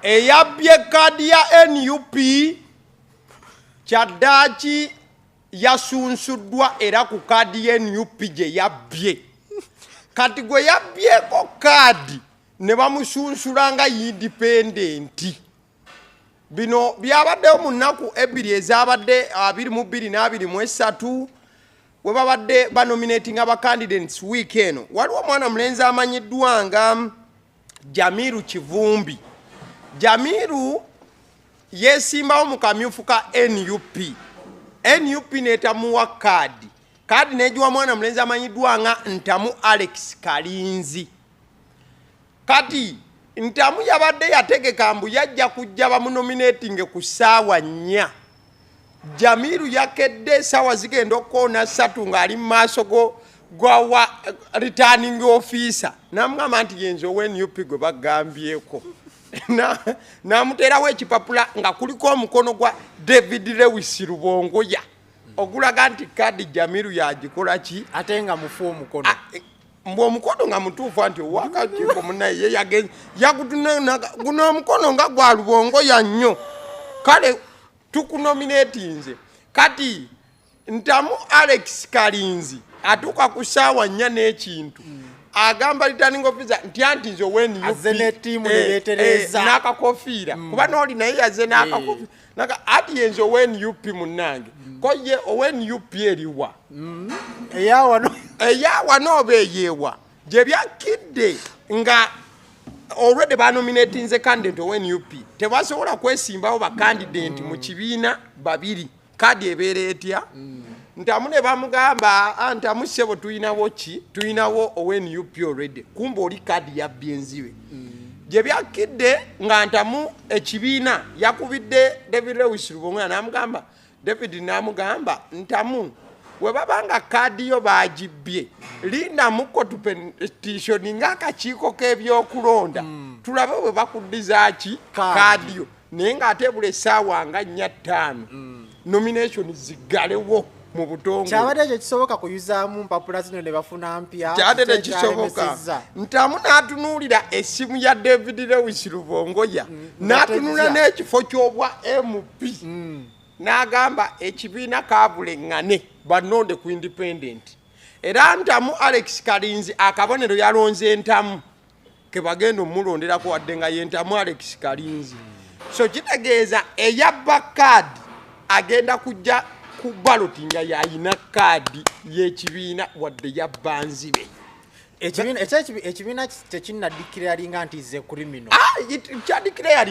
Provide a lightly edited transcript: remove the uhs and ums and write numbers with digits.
Eyabbye kadi ya NUP kyaddaaki yasunsuddwa era ku kadi ya NUP gye yabbye. Kati gwe yabbyeko kadi ne bamusunsula nga independenti. Bino byabaddewo mu nnaku ebbiri ezabadde 22 na 23 we babadde banominating aba candidates week eno. Waliwo mwana mulenzi amanyiddwa nga Jamiru Kivumbi. Jamiru yesimbawo mu kamyufu ka NUP. NUP netamuwa kadi. Kadi nejuwa mwana mulenzi amanyiddwa nga Ntamu Alex Kalinzi. Kati Ntamu yabadde yategeka mbu yajja kujja bamunominating ku ssaawa 4. Jamiru yakedde ssaawa zigenda okkoona 3 ng'ali mu maaso gwa returning officer. Namugamba nti yenzo NUP gwe bagambyeko. Namuterawo ekipapula nga kuliko omukono gwa David Lewis Rubongoya. Ogulaga nti kadi Jamiru yagikola ki ate nga mufu omukono. Mbu omukono nga mutuufu anti owakakiiko munaye ye yagenze yakutuna guno omukono nga gwa Rubongoya nnyo. Kale tukunominatinze. Kati Ntamu Alex Kalinzi atuuka ku ssaawa 4 n'ekintu. Agamba returning officer nti anti nze NUP azene timu letereza n'akakofiira kuba n'oli naye yaze n'akakofiira naka ati yenze NUP munnange ko ye NUP eriwa eyawa n'obeeyeewa gye byakidde nga already banominatinze candidate NUP tebasobola kwesimbawo bakandidate mu kibiina babiri kadi ebeera etya. Ntamu ne bamugamba Ntamu sebo tuyinawo ki tuyinawo NUP already kumbe oli kadi ya byenziwe. Gye byakidde nga Ntamu ekibiina yakubidde David Lewis Rubongoya namugamba David namugamba Ntamu we babanga kadi yo bagibbye linda muko petition ng'akakiiko k'ebyokulonda tulabe bwe bakuddiza ki kadi yo naye ng'atebula essaawa nga 4-5 nomination zigalewo mu butongo. Kyabadde ekyo kisoboka kuyuzaamu mpapula zino ne bafuna mpya. Kyabadde kisoboka. Ntamu n'atunuulira essimu ya David Lewis Rubongoya n'atunuulira n'ekifo ky'obwa MP. N'agamba ekibiina kaabulengane banonde ku independent. Era Ntamu Alex Kalinzi akabonero yalonze Ntamu ke bagenda omulonderako wadde nga ye Ntamu Alex Kalinzi. So kitegeeza Eyabbye kadi agenda kujja ku ballot nga yayina kadi y'ekibiina wadde yabbanzibe. Ekibiina tekinnadikiralinga nti ze criminal. Kyadikiralinga